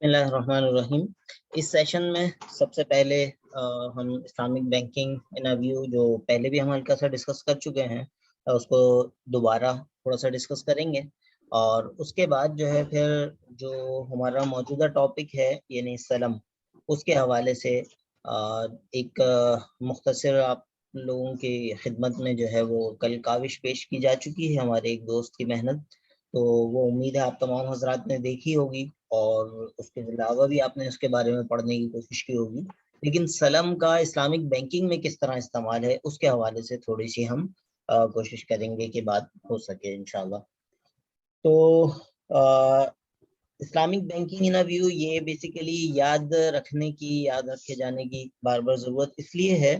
बिस्मिल्लाहिर्रहमानिर्रहीम। इस सेशन में सबसे पहले हम इस्लामिक बैंकिंग इन व्यू जो पहले भी हम हल्का सा डिस्कस कर चुके हैं उसको दोबारा थोड़ा सा डिस्कस करेंगे। और उसके बाद जो है फिर जो हमारा मौजूदा टॉपिक है यानी सलम, उसके हवाले से एक मुख्तसर आप लोगों की खिदमत में जो है वो कल काविश पेश की जा चुकी है हमारे एक दोस्त की मेहनत, तो वो उम्मीद है आप तमाम हजरात ने देखी होगी और उसके अलावा भी आपने उसके बारे में पढ़ने की कोशिश की होगी। लेकिन सलम का इस्लामिक बैंकिंग में किस तरह इस्तेमाल है उसके हवाले से थोड़ी सी हम कोशिश करेंगे कि बात हो सके इंशाल्लाह। तो इस्लामिक बैंकिंग इन व्यू ये बेसिकली याद रखने की, याद रखे जाने की बार बार ज़रूरत इसलिए है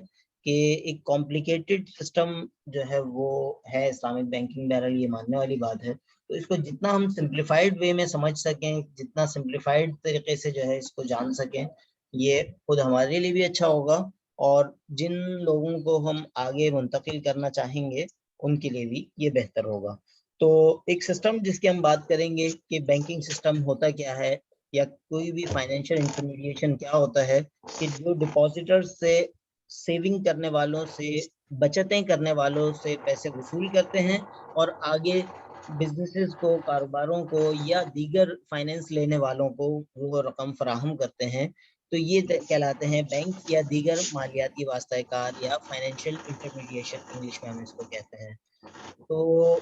कि एक कॉम्प्लिकेटेड सिस्टम जो है वो है इस्लामिक बैंकिंग। बहरहाल ये मानने वाली बात है, तो इसको जितना हम सिंप्लीफाइड वे में समझ सकें, जितना सिंप्लीफाइड तरीके से जो है इसको जान सकें, ये खुद हमारे लिए भी अच्छा होगा और जिन लोगों को हम आगे मुंतकिल करना चाहेंगे उनके लिए भी ये बेहतर होगा। तो एक सिस्टम जिसकी हम बात करेंगे कि बैंकिंग सिस्टम होता क्या है या कोई भी फाइनेंशियल इंटरमीडिएशन क्या होता है, कि जो डिपॉजिटर से, सेविंग करने वालों से, बचतें करने वालों से पैसे वसूल करते हैं और आगे बिजनेसेस को, कारोबारों को या दीगर फाइनेंस लेने वालों को वो रकम फराहम करते हैं, तो ये कहलाते हैं बैंक या दीगर मालियाती वास्ताकार या फाइनेंशियल इंटरमीडिएशन इंग्लिश में हम इसको कहते हैं। तो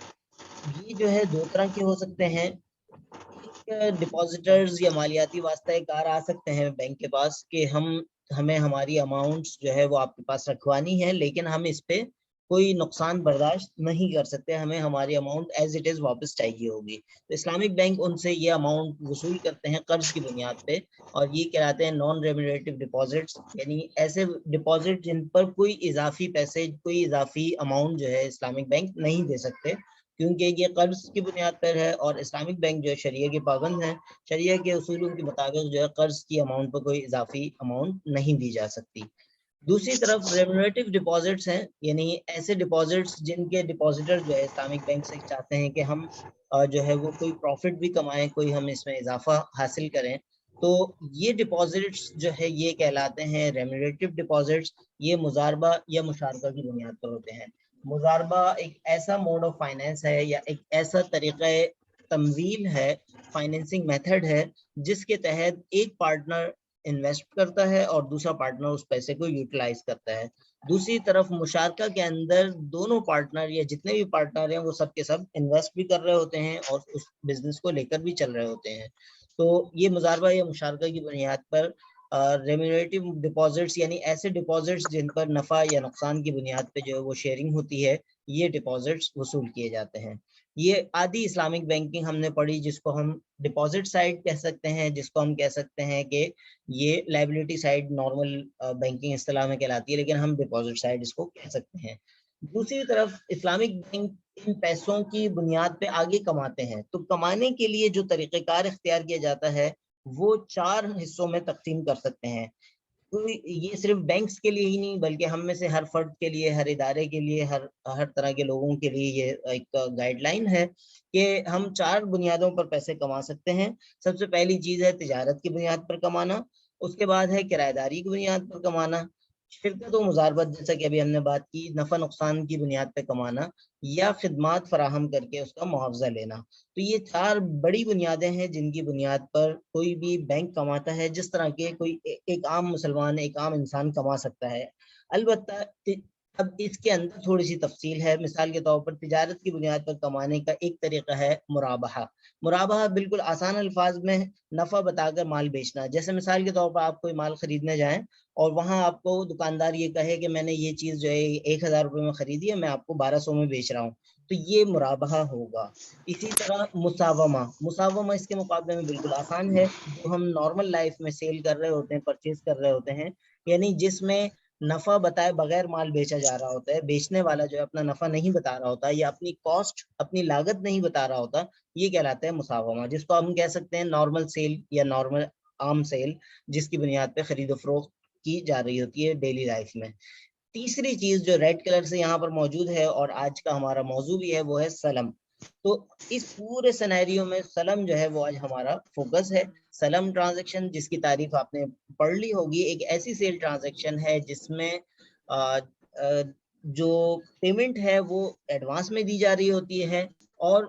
ये जो है दो तरह के हो सकते हैं। एक डिपॉजिटर्स या मालियाती वास्ताकार आ सकते हैं बैंक के पास कि हमें हमारी अमाउंट्स जो है वो आपके पास रखवानी है, लेकिन हम इस पे कोई नुकसान बर्दाश्त नहीं कर सकते, हमें हमारी अमाउंट एज इट इज वापस चाहिए होगी। तो इस्लामिक बैंक उनसे ये अमाउंट वसूल करते हैं कर्ज की बुनियाद पे, और ये कहलाते हैं नॉन रेम्यूनरेटिव डिपॉजिट्स, यानी ऐसे डिपॉजिट जिन पर कोई इजाफी पैसे, कोई इजाफी अमाउंट जो है इस्लामिक बैंक नहीं दे सकते, क्योंकि ये कर्ज की बुनियाद पर है और इस्लामिक बैंक जो है शरिया के पाबंद हैं। शरिया के उसूलों के मुताबिक जो है कर्ज की अमाउंट पर कोई इजाफी अमाउंट नहीं दी जा सकती। दूसरी तरफ रेम्यूनरेटिव डिपॉजिट्स हैं, यानी ऐसे डिपॉजिट्स जिनके डिपॉजिटर जो है इस्लामिक बैंक से चाहते हैं कि हम जो है वो कोई प्रॉफिट भी कमाएं, कोई हम इसमें इजाफा हासिल करें, तो ये डिपॉजिट्स जो है ये कहलाते हैं रेम्यूनरेटिव डिपॉजिट्स। ये मुजारबा या मुशारका की बुनियाद पर होते हैं। मुजारबा एक ऐसा मोड ऑफ फाइनेंस है या एक ऐसा तरीका तमवील है, फाइनेंसिंग मेथड है, जिसके तहत एक पार्टनर इन्वेस्ट करता है और दूसरा पार्टनर उस पैसे को यूटिलाइज करता है। दूसरी तरफ मुशारका के अंदर दोनों पार्टनर या जितने भी पार्टनर हैं वो सब के सब इन्वेस्ट भी कर रहे होते हैं और उस बिजनेस को लेकर भी चल रहे होते हैं। तो ये मुजारबा या मुशारका की बुनियाद पर रेम्यूनरेटिव डिपॉजिट्स, यानी ऐसे डिपॉजिट्स जिन पर नफ़ा या नुकसान की बुनियाद पे जो है वो शेयरिंग होती है, ये डिपॉजिट्स वसूल किए जाते हैं। ये आदि इस्लामिक बैंकिंग हमने पढ़ी, जिसको हम डिपॉजिट साइड कह सकते हैं, जिसको हम कह सकते हैं कि ये लाइबिलिटी साइड नॉर्मल बैंकिंग इस्तेलाह में कहलाती है, लेकिन हम डिपॉजिट साइड इसको कह सकते हैं। दूसरी तरफ इस्लामिक बैंक इन पैसों की बुनियाद पे आगे कमाते हैं, तो कमाने के लिए जो तरीक़ेकार इख्तियार किया जाता है वो 4 हिस्सों में तकसीम कर सकते हैं। तो ये सिर्फ बैंक्स के लिए ही नहीं, बल्कि हम में से हर फर्द के लिए, हर इदारे के लिए, हर तरह के लोगों के लिए ये एक गाइडलाइन है कि हम 4 बुनियादों पर पैसे कमा सकते हैं। सबसे पहली चीज़ है तिजारत की बुनियाद पर कमाना, उसके बाद है किराएदारी की बुनियाद पर कमाना, शिरकत व मुजारबत जैसा कि अभी हमने बात की, नफ़ा नुकसान की बुनियाद पर कमाना, या खिदमात फराहम करके उसका मुआवजा लेना। तो ये 4 बड़ी बुनियादें हैं जिनकी बुनियाद पर कोई भी बैंक कमाता है, जिस तरह के कोई एक आम मुसलमान, एक आम इंसान कमा सकता है। अलबत्ता अब इसके अंदर थोड़ी सी तफसील है। मिसाल के तौर पर तिजारत की बुनियाद पर कमाने का एक तरीका है मुराबहा। मुराबहा बिल्कुल आसान अल्फाज में नफ़ा बताकर माल बेचना। जैसे मिसाल के तौर पर आप कोई माल खरीदने जाएं और वहां आपको दुकानदार ये कहे कि मैंने ये चीज़ जो है 1000 रुपये में खरीदी है, मैं आपको 1200 में बेच रहा हूँ, तो ये मुराबहा होगा। इसी तरह मुसावमा, मुसावमा इसके मुकाबले में बिल्कुल आसान है। जो हम नॉर्मल लाइफ में सेल कर रहे होते हैं, परचेज कर रहे होते हैं, यानी जिसमें नफा बताए बगैर माल बेचा जा रहा होता है, बेचने वाला जो है अपना नफा नहीं बता रहा होता या अपनी कॉस्ट, अपनी लागत नहीं बता रहा होता, ये कहलाता है मुसावमा, जिसको हम कह सकते हैं नॉर्मल सेल या नॉर्मल आम सेल, जिसकी बुनियाद पे खरीदो फरोख्त की जा रही होती है डेली लाइफ में। तीसरी चीज जो रेड कलर से यहाँ पर मौजूद है और आज का हमारा मौजू भी है, वो है सलम। تو اس پورے سینیریو میں سلم جو ہے وہ آج ہمارا فوکس ہے. سلم ٹرانزیکشن جس کی تعریف آپ نے پڑھ لی ہوگی، ایک ایسی سیل ٹرانزیکشن ہے جس میں جو پیمنٹ ہے وہ ایڈوانس میں دی جا رہی ہوتی ہے، اور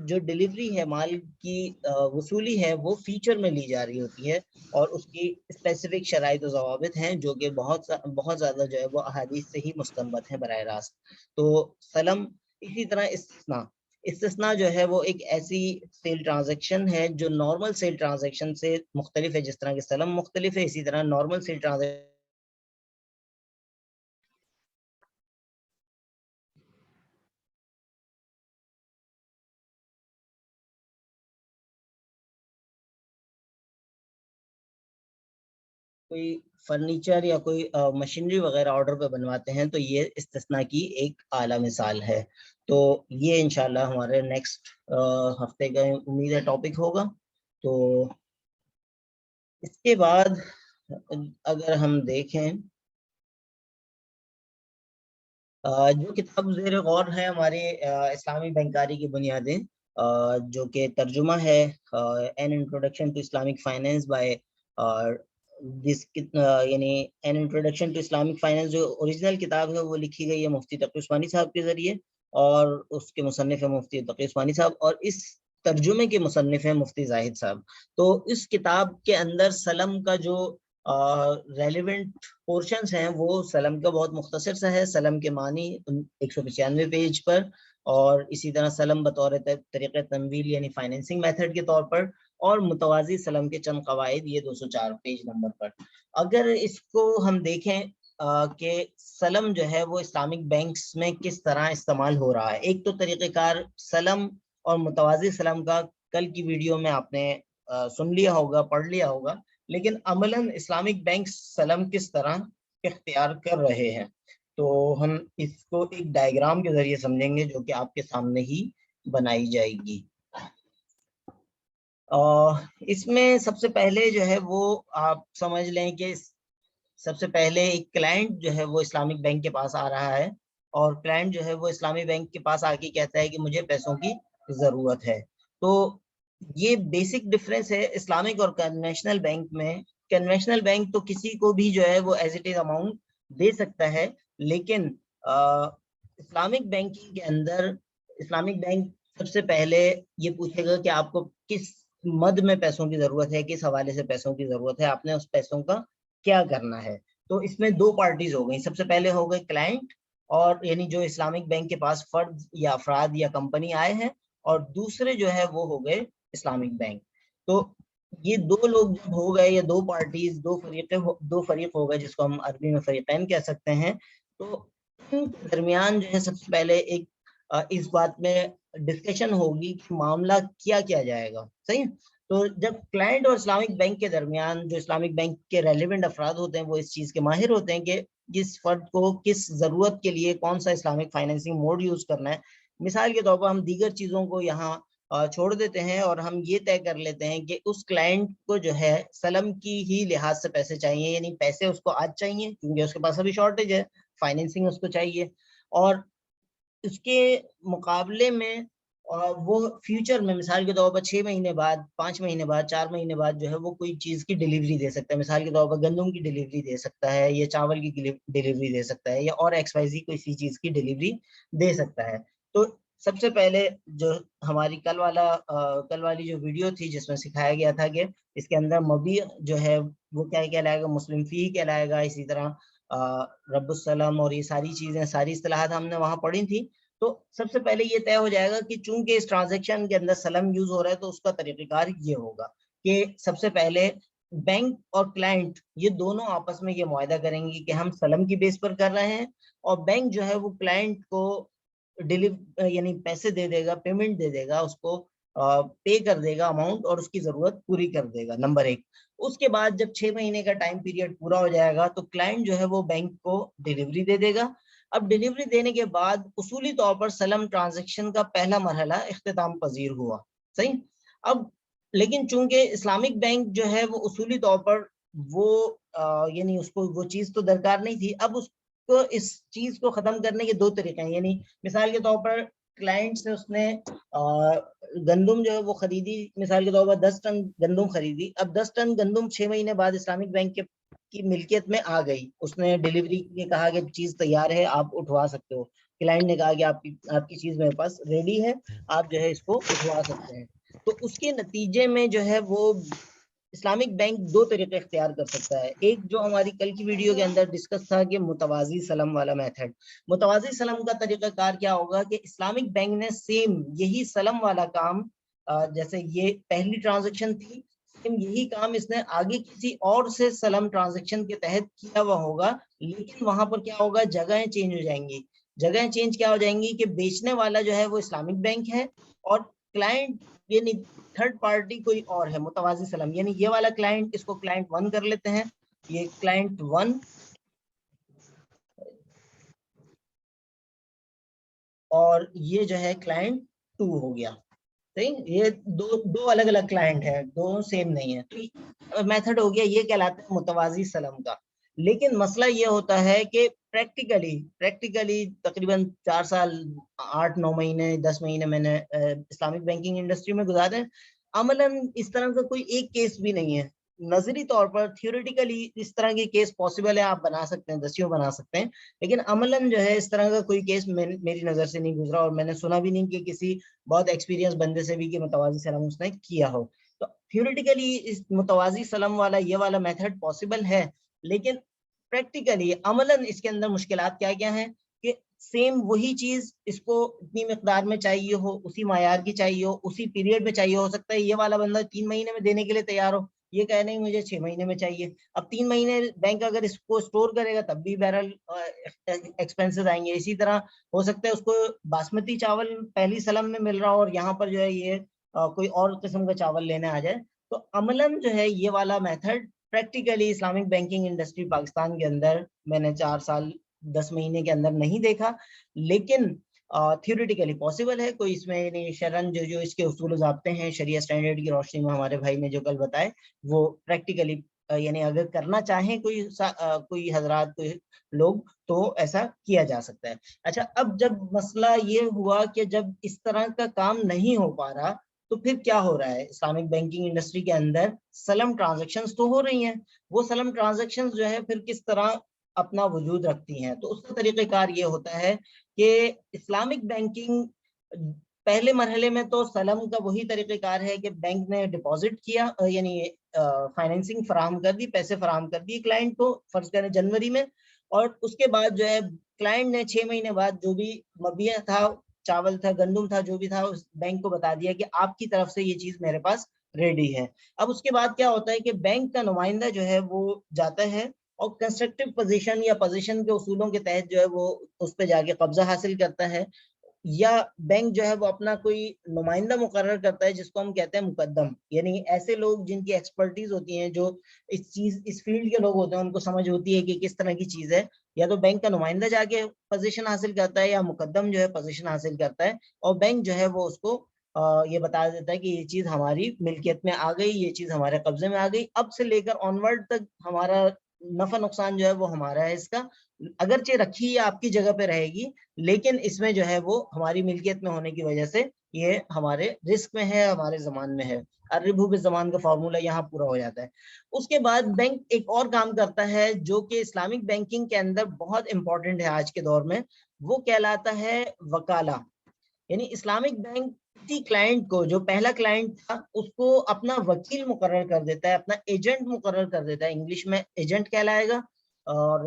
جو ڈیلیوری ہے، مال کی وصولی ہے، وہ فیوچر میں لی جا رہی ہوتی ہے، اور اس کی اسپیسیفک شرائط و ضوابط ہیں جو کہ بہت زیادہ جو ہے وہ احادیث سے ہی مستنبط ہیں براہ راست. تو سلم اسی طرح استثناء جو ہے وہ ایک ایسی سیل ٹرانزیکشن ہے جو نارمل سیل ٹرانزیکشن سے مختلف ہے. جس طرح کہ سلم مختلف ہے، اسی طرح نارمل سیل ٹرانزیکشن کوئی فرنیچر یا کوئی مشینری وغیرہ آرڈر پہ بنواتے ہیں، تو یہ استثناء کی ایک اعلیٰ مثال ہے. تو یہ انشاءاللہ ہمارے نیکسٹ ہفتے کا امید ہے ٹاپک ہوگا. تو اس کے بعد اگر ہم دیکھیں، جو کتاب زیر غور ہے ہماری اسلامی بینکاری کی بنیادیں، جو کہ ترجمہ ہے an introduction to Islamic finance by یعنی an introduction to Islamic finance, جو اوریجنل کتاب ہے وہ لکھی گئی ہے مفتی تقی عثمانی صاحب کے ذریعے، اور اس کے مصنف ہے مفتی تقی عثمانی صاحب، اور اس ترجمے کے مصنف ہیں مفتی زاہد صاحب. تو اس کتاب کے اندر سلم کا جو ریلیونٹ پورشنز ہیں وہ سلم کا بہت مختصر سا ہے. سلم کے معنی 195 پیج پر، اور اسی طرح سلم بطور طریقہ تمویل یعنی فائنینسنگ میتھڈ کے طور پر، اور متوازی سلم کے چند قواعد یہ 204 پیج نمبر پر. اگر اس کو ہم دیکھیں کہ سلم جو ہے وہ اسلامک بینکس میں کس طرح استعمال ہو رہا ہے، ایک تو طریقہ کار سلم اور متوازی سلم کا کل کی ویڈیو میں آپ نے سن لیا ہوگا، پڑھ لیا ہوگا، لیکن عملاً اسلامک بینک سلم کس طرح اختیار کر رہے ہیں. تو ہم اس کو ایک ڈائیگرام کے ذریعے سمجھیں گے جو کہ آپ کے سامنے ہی بنائی جائے گی. اس میں سب سے پہلے جو ہے وہ آپ سمجھ لیں کہ سب سے پہلے ایک کلائنٹ جو ہے وہ اسلامک بینک کے پاس آ رہا ہے، اور کلائنٹ جو ہے وہ اسلامی بینک کے پاس آ کے کہتا ہے کہ مجھے پیسوں کی ضرورت ہے. تو یہ بیسک ڈفرینس ہے اسلامک اور کنونشنل بینک میں. کنونشنل بینک تو کسی کو بھی جو ہے وہ ایز اٹ از اماؤنٹ دے سکتا ہے، لیکن اسلامک بینکنگ کے اندر اسلامک بینک سب سے پہلے یہ پوچھے گا کہ آپ کو کس مد میں پیسوں کی ضرورت ہے، کس حوالے سے پیسوں کی ضرورت ہے، آپ نے اس پیسوں کا کیا کرنا ہے. تو اس میں دو پارٹیز ہو گئی. سب سے پہلے ہو گئے کلائنٹ، اور یعنی جو اسلامک بینک کے پاس فرد یا افراد یا کمپنی آئے ہیں، اور دوسرے جو ہے وہ ہو گئے اسلامک بینک. تو یہ دو لوگ جب ہو گئے، یا دو پارٹیز، دو فریق ہو گئے، جس کو ہم عربی میں فریقین کہہ سکتے ہیں. تو ان کے درمیان جو ہے سب سے پہلے ایک اس بات میں ڈسکشن ہوگی کہ معاملہ کیا کیا جائے گا. صحیح. تو جب کلائنٹ اور اسلامک بینک کے درمیان، جو اسلامک بینک کے ریلیونٹ افراد ہوتے ہیں وہ اس چیز کے ماہر ہوتے ہیں کہ کس فرد کو کس ضرورت کے لیے کون سا اسلامک فائنینسنگ موڈ یوز کرنا ہے. مثال کے طور پر ہم دیگر چیزوں کو یہاں چھوڑ دیتے ہیں، اور ہم یہ طے کر لیتے ہیں کہ اس کلائنٹ کو جو ہے سلم کی ہی لحاظ سے پیسے چاہیے، یعنی پیسے اس کو آج چاہیے کیونکہ اس کے پاس ابھی شارٹیج ہے، فائنینسنگ اس کو چاہیے، اور اس کے مقابلے میں وہ فیوچر میں مثال کے طور پر 6 مہینے بعد، 5 مہینے بعد، 4 مہینے بعد جو ہے وہ کوئی چیز کی ڈیلیوری دے سکتا ہے. مثال کے طور پر گندم کی ڈیلیوری دے سکتا ہے، یا چاول کی ڈیلیوری دے سکتا ہے، یا اور ایکس وائی زی کوئی چیز کی ڈیلیوری دے سکتا ہے. تو سب سے پہلے جو ہماری کل والی جو ویڈیو تھی جس میں سکھایا گیا تھا کہ اس کے اندر مبیع جو ہے وہ کیا کہلائے گا، مسلم فی کہلائے گا. اسی طرح رب السلام اور یہ ساری چیزیں، ساری اصطلاحات ہم نے وہاں پڑھی تھی. تو سب سے پہلے یہ طے ہو جائے گا کہ چونکہ اس ٹرانزیکشن کے اندر سلم یوز ہو رہا ہے تو اس کا طریقہ کار یہ ہوگا کہ سب سے پہلے بینک اور کلائنٹ یہ دونوں آپس میں یہ معاہدہ کریں گے کہ ہم سلم کی بیس پر کر رہے ہیں، اور بینک جو ہے وہ کلائنٹ کو یعنی پیسے دے دے گا، پیمنٹ دے دے گا، اس کو پے کر دے گا اماؤنٹ، اور اس کی ضرورت پوری کر دے گا. نمبر 1. اس کے بعد جب 6 مہینے کا ٹائم پیریڈ پورا ہو جائے گا تو کلائنٹ جو ہے وہ بینک کو ڈیلیوری دے دے گا. اب ڈیلیوری دینے کے بعد اصولی طور پر سلم ٹرانزیکشن کا پہلا مرحلہ اختتام پذیر ہوا. صحیح. اب لیکن چونکہ اسلامک بینک جو ہے وہ اصولی طور پر وہ یعنی اس کو وہ چیز تو درکار نہیں تھی. اب اس کو اس چیز کو ختم کرنے کے دو طریقے ہیں. یعنی مثال کے طور پر क्लाइंट से उसने गंदुम जो है वो खरीदी, मिसाल के तौर पर 10 टन गंदुम खरीदी, अब 10 टन गंदुम 6 महीने बाद इस्लामिक बैंक के की मिल्कियत में आ गई, उसने डिलीवरी के कहा कि चीज तैयार है आप उठवा सकते हो, क्लाइंट ने कहा कि आपकी चीज मेरे पास रेडी है, आप जो है इसको उठवा सकते हैं, तो उसके नतीजे में जो है वो इस्लामिक बैंक दो तरीके इख्तियार कर सकता है। एक जो हमारी कल की वीडियो के अंदर डिस्कस था कि मुतवाजी सलम वाला मेथड, मुतवाजी सलम का तरीकाकार क्या होगा कि इस्लामिक बैंक ने सेम यही सलम वाला काम, जैसे ये पहली ट्रांजैक्शन थी, सेम यही काम इसने आगे किसी और से सलम ट्रांजैक्शन के तहत किया हुआ होगा, लेकिन वहां पर क्या होगा, जगहें चेंज हो जाएंगी। जगहें चेंज क्या हो जाएंगी कि बेचने वाला जो है वो इस्लामिक बैंक है और क्लाइंट यानी थर्ड पार्टी कोई और है, मुतवाजी सलम, यानी ये वाला क्लाइंट, इसको क्लाइंट 1 कर लेते हैं, ये क्लाइंट 1 और ये जो है क्लाइंट 2 हो गया। सही, ये दो अलग अलग क्लाइंट है, दोनों सेम नहीं है, तो मेथड हो गया, ये कहलाता है मुतवाजी सलम का। लेकिन मसला ये होता है कि प्रैक्टिकली तकरीबन 4 साल 8-9 महीने 10 महीने मैंने इस्लामिक बैंकिंग इंडस्ट्री में गुजारे हैं, अमलन इस तरह का कोई एक केस भी नहीं है। नजरी तौर पर थियोरेटिकली इस तरह के केस पॉसिबल है, आप बना सकते हैं, दसियों बना सकते हैं, लेकिन अमलन जो है इस तरह का कोई केस मेरी नजर से नहीं गुजरा, और मैंने सुना भी नहीं कि किसी बहुत एक्सपीरियंस बंदे से भी कि मुतवाजी सलम उसने किया हो। तो थियोरेटिकली इस मुतवाजी सलम वाला ये वाला मेथड पॉसिबल है, लेकिन प्रैक्टिकली अमलन इसके अंदर मुश्किलात क्या क्या हैं कि सेम वही चीज इसको इतनी मिकदार में चाहिए हो, उसी मायार की चाहिए हो, उसी पीरियड में चाहिए, हो सकता है ये वाला बंदा 3 महीने में देने के लिए तैयार हो, ये कहे नहीं मुझे 6 महीने में चाहिए। अब 3 महीने बैंक अगर इसको स्टोर करेगा तब भी बहरहाल एक्सपेंसेस आएंगे। इसी तरह हो सकता है उसको बासमती चावल पहली सलम में मिल रहा हो और यहाँ पर जो है ये कोई और किस्म का चावल लेने आ जाए। तो अमलन जो है ये वाला method practically Islamic banking industry Pakistan के अंदर मैंने 4 साल 10 महीने के अंदर नहीं देखा, लेकिन थियोरेटिकली पॉसिबल है। कोई इसमें नहीं, शरन जो जो इसके उसूल ज़ाब्ते हैं शरिया स्टैंडर्ड की रोशनी में हमारे भाई ने जो कल बताए, वो प्रैक्टिकली यानी अगर करना चाहें कोई हजरात कोई लोग तो ऐसा किया जा सकता है। अच्छा, अब जब मसला ये हुआ कि जब इस तरह का काम नहीं हो पा रहा तो फिर क्या हो रहा है इस्लामिक बैंकिंग इंडस्ट्री के अंदर, सलम ट्रांजैक्शंस तो हो रही हैं, वो सलम ट्रांजैक्शंस जो है फिर किस तरह अपना वजूद रखती हैं। तो उसका तरीक़ेकार ये होता है कि इस्लामिक बैंकिंग पहले मरहले में तो सलम का वही तरीक़ेकार है कि बैंक ने डिपॉजिट किया, यानी फाइनेंसिंग फराहम कर दी, पैसे फराहम कर दिए क्लाइंट को, फर्ज करें जनवरी में, और उसके बाद जो है क्लाइंट ने 6 महीने बाद जो भी मबिया था, चावल था, गंदुम था, जो भी था, उस बैंक को बता दिया कि आपकी तरफ से ये चीज मेरे पास रेडी है। अब उसके बाद क्या होता है कि बैंक का नुमाइंदा जो है वो जाता है और कंस्ट्रक्टिव पोजीशन या पोजीशन के उसूलों के तहत जो है वो उस पर जाके कब्जा हासिल करता है, या बैंक जो है वो अपना कोई नुमाइंदा मुकर्रर करता है जिसको हम कहते हैं मुकद्दम, यानी ऐसे लोग जिनकी एक्सपर्टीज होती है, जो इस फील्ड के लोग होते हैं, उनको समझ होती है कि किस तरह की चीज है, या तो बैंक का नुमाइंदा जाके पोजीशन हासिल करता है या मुकद्दम जो है पोजीशन हासिल करता है, और बैंक जो है वो उसको ये बता देता है कि ये चीज हमारी मिल्कियत में आ गई, ये चीज हमारे कब्जे में आ गई, अब से लेकर ऑनवर्ड तक हमारा नफा नुकसान जो है वो हमारा है, इसका अगरचे रखी आपकी जगह पे रहेगी, लेकिन इसमें जो है वो हमारी मिल्कियत में होने की वजह से ये हमारे रिस्क में है, हमारे जमान में है। अर्रिबू बिल जमान का फॉर्मूला यहाँ पूरा हो जाता है। उसके बाद बैंक एक और काम करता है जो कि इस्लामिक बैंकिंग के अंदर बहुत इंपॉर्टेंट है आज के दौर में, वो कहलाता है वकाला। यानी इस्लामिक बैंक किसी क्लाइंट को, जो पहला क्लाइंट था, उसको अपना वकील मुकर्रर कर देता है, अपना एजेंट मुकर्रर कर देता है। इंग्लिश में एजेंट कहलाएगा और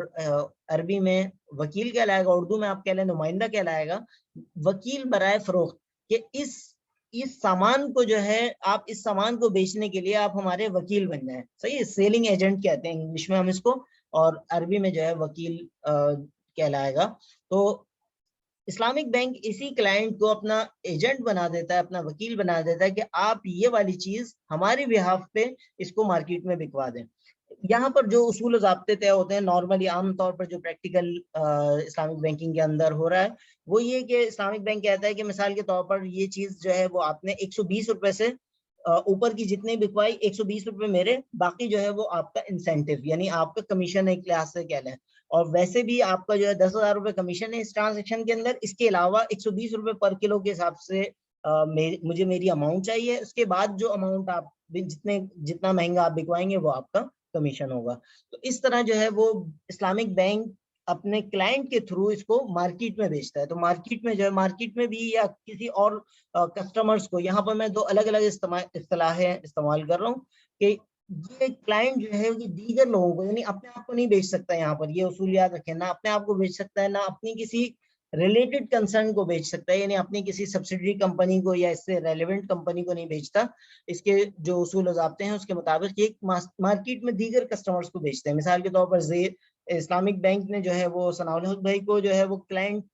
अरबी में वकील कहलाएगा, उर्दू में आप कह लें नुमाइंदा कहलाएगा। वकील बराए फरोख्त कि इस सामान को जो है, आप इस सामान को बेचने के लिए आप हमारे वकील बन जाए। सही है, सेलिंग एजेंट कहते हैं इंग्लिश में हम इसको, और अरबी में जो है वकील कहलाएगा। तो इस्लामिक बैंक इसी क्लाइंट को अपना एजेंट बना देता है, अपना वकील बना देता है कि आप ये वाली चीज हमारे बिहाफ पे इसको मार्केट में बिकवा दें। यहाँ पर जो उसूल ज़ाब्ते तय होते हैं नॉर्मली आम तौर पर जो प्रैक्टिकल इस्लामिक बैंकिंग के अंदर हो रहा है, वो ये कि इस्लामिक बैंक कहता है कि मिसाल के तौर पर ये चीज जो है वो आपने 120 रुपए से ऊपर की जितनी बिकवाई, 120 रुपए मेरे, बाकी जो है वो आपका इंसेंटिव यानी आपका कमीशन एक लिहाज से कह लें। اور ویسے بھی آپ کا جو ہے 10,000 روپے کمیشن ہے اس ٹرانزیکشن کے اندر. اس کے علاوہ 120 روپے پر کلو کے حساب سے مجھے میری اماؤنٹ چاہیے. اس کے بعد جو اماؤنٹ آپ جتنا مہنگا آپ بکوائیں گے وہ آپ کا کمیشن ہوگا. تو اس طرح جو ہے وہ اسلامک بینک اپنے کلائنٹ کے تھرو اس کو مارکیٹ میں بیچتا ہے. تو مارکیٹ میں جو ہے مارکیٹ میں بھی یا کسی اور کسٹمرز کو, یہاں پر میں دو الگ الگ اصطلاحیں استعمال کر رہا ہوں کہ یہ کلائنٹ جو ہے یہ دیگر لوگوں کو, یعنی اپنے آپ کو نہیں بیچ سکتا. یہاں پر یہ اصول یاد رکھیں, نہ اپنے آپ کو بیچ سکتا ہے, نہ اپنی کسی ریلیٹڈ کنسرن کو بیچ سکتا ہے, یعنی اپنی کسی سبسیڈری کمپنی کو یا اس سے ریلیونٹ کمپنی کو نہیں بیچتا. اس کے جو اصول و ضابطے ہیں اس کے مطابق یہ مارکیٹ میں دیگر کسٹمرز کو بیچتے ہیں. مثال کے طور پر اسلامک بینک نے جو ہے وہ ثناء الحق بھائی کو جو ہے وہ کلائنٹ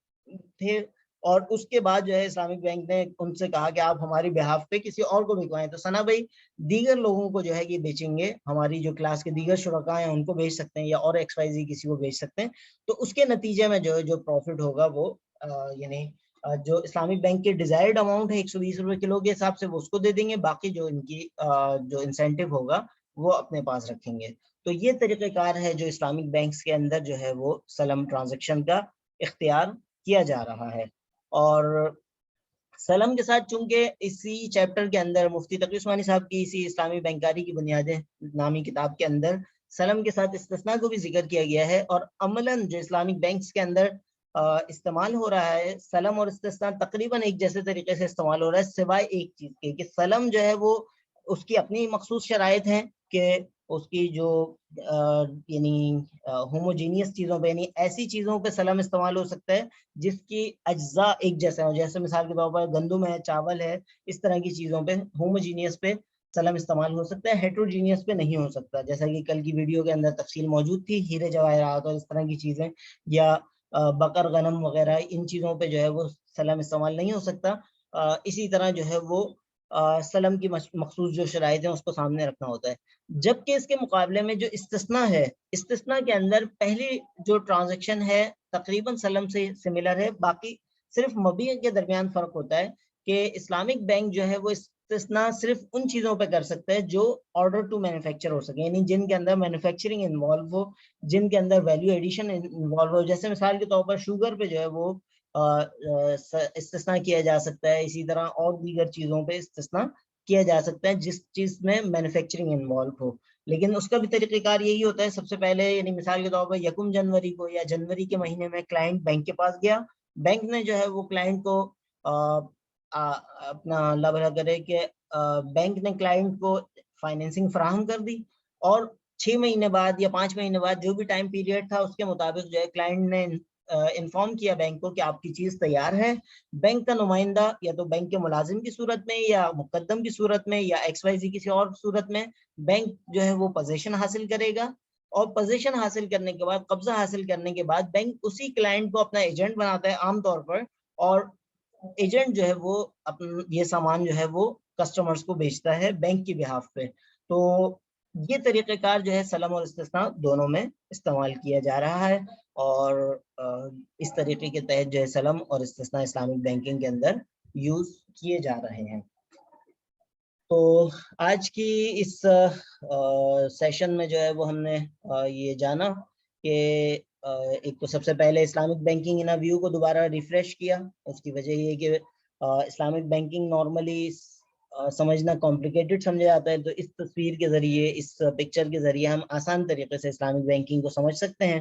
تھے, اور اس کے بعد جو ہے اسلامک بینک نے ان سے کہا کہ آپ ہماری بہاف پہ کسی اور کو بکوائیں. تو ثنا بھائی دیگر لوگوں کو جو ہے یہ بیچیں گے, ہماری جو کلاس کے دیگر شرکاء ہیں ان کو بیچ سکتے ہیں, یا اور XYZ کسی کو بیچ سکتے ہیں. تو اس کے نتیجے میں جو پروفٹ ہوگا وہ یعنی جو اسلامک بینک کے ڈیزائرڈ اماؤنٹ ہے 120 روپے کلو کے حساب سے وہ اس کو دے دیں گے, باقی جو ان کی جو انسینٹیو ہوگا وہ اپنے پاس رکھیں گے. تو یہ طریقہ کار ہے جو اسلامک بینکس کے اندر جو ہے وہ سلم ٹرانزیکشن کا اختیار کیا جا رہا ہے. اور سلم کے ساتھ چونکہ اسی چیپٹر کے اندر مفتی تقی عثمانی صاحب کی اسی اسلامی بینکاری کی بنیادیں نامی کتاب کے اندر سلم کے ساتھ استثناء کو بھی ذکر کیا گیا ہے, اور عملاً جو اسلامک بینکس کے اندر استعمال ہو رہا ہے سلم اور استثناء تقریباً ایک جیسے طریقے سے استعمال ہو رہا ہے, سوائے ایک چیز کے کہ سلم جو ہے وہ اس کی اپنی مخصوص شرائط ہیں کہ اس کی جو یعنی ہوموجینیس چیزوں پہ, یعنی ایسی چیزوں پہ سلم استعمال ہو سکتا ہے جس کی اجزاء ایک جیسے ہوں, جیسے مثال کے طور پر گندم ہے, چاول ہے, اس طرح کی چیزوں پہ ہوموجینیس پہ سلم استعمال ہو سکتا ہے, ہیٹروجینیس پہ نہیں ہو سکتا. جیسا کہ کل کی ویڈیو کے اندر تفصیل موجود تھی, ہیرے جواہرات اور اس طرح کی چیزیں یا بکر غنم وغیرہ ان چیزوں پہ جو ہے وہ سلم استعمال نہیں ہو سکتا. اسی طرح جو ہے وہ سلم کی مخصوص جو شرائط ہیں اس کو سامنے رکھنا ہوتا ہے. جبکہ اس کے مقابلے میں جو استثناء ہے, استثناء کے اندر پہلی جو ٹرانزیکشن ہے تقریباً سلم سے سملر ہے, باقی صرف مبیع کے درمیان فرق ہوتا ہے کہ اسلامک بینک جو ہے وہ استثناء صرف ان چیزوں پہ کر سکتا ہے جو آرڈر ٹو مینوفیکچر ہو سکے, یعنی جن کے اندر مینوفیکچرنگ انوالو ہو, جن کے اندر ویلیو ایڈیشن انوالو ہو. جیسے مثال کے طور پر شوگر پہ جو ہے وہ استثناء کیا جا سکتا ہے, اسی طرح اور دیگر چیزوں پہ استثناء کیا جا سکتا ہے جس چیز میں مینوفیکچرنگ انوالو ہو. لیکن اس کا بھی طریقہ کار یہی ہوتا ہے, سب سے پہلے یعنی مثال کے طور پر 1 جنوری کو یا جنوری کے مہینے میں کلائنٹ بینک کے پاس گیا, بینک نے جو ہے وہ کلائنٹ کو اپنا اللہ بھلا کرے کہ بینک نے کلائنٹ کو فائنینسنگ فراہم کر دی, اور 6 مہینے بعد یا 5 مہینے بعد جو بھی ٹائم پیریڈ تھا اس کے مطابق جو ہے کلائنٹ نے انفارم کیا بینک کو کہ آپ کی چیز تیار ہے. بینک کا نمائندہ یا تو بینک کے ملازم کی صورت میں یا مقدم کی صورت میں یا XYZ کسی اور صورت میں بینک جو ہے وہ پوزیشن حاصل کرے گا, اور پوزیشن حاصل کرنے کے بعد, قبضہ حاصل کرنے کے بعد بینک اسی کلائنٹ کو اپنا ایجنٹ بناتا ہے عام طور پر, اور ایجنٹ جو ہے وہ یہ سامان جو ہے وہ کسٹمرز کو بیچتا ہے بینک کی بہاف پہ. تو یہ طریقہ کار جو ہے سلم اور استثناء دونوں میں استعمال کیا جا رہا ہے, اور اس طریقے کے تحت جو ہے سلم اور استثناء اسلامک بینکنگ کے اندر یوز کیے جا رہے ہیں. تو آج کی اس سیشن میں جو ہے وہ ہم نے یہ جانا کہ ایک تو سب سے پہلے اسلامک بینکنگ ان ویو کو دوبارہ ریفریش کیا. اس کی وجہ یہ کہ اسلامک بینکنگ نارملی سمجھنا کمپلیکیٹڈ سمجھا جاتا ہے, تو اس تصویر کے ذریعے, اس پکچر کے ذریعے ہم آسان طریقے سے اسلامک بینکنگ کو سمجھ سکتے ہیں.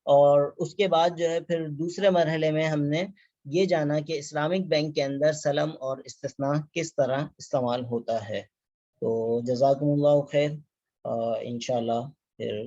اور اس کے بعد جو ہے پھر دوسرے مرحلے میں ہم نے یہ جانا کہ اسلامک بینک کے اندر سلم اور استثناء کس طرح استعمال ہوتا ہے. تو جزاکم اللہ خیر, انشاءاللہ پھر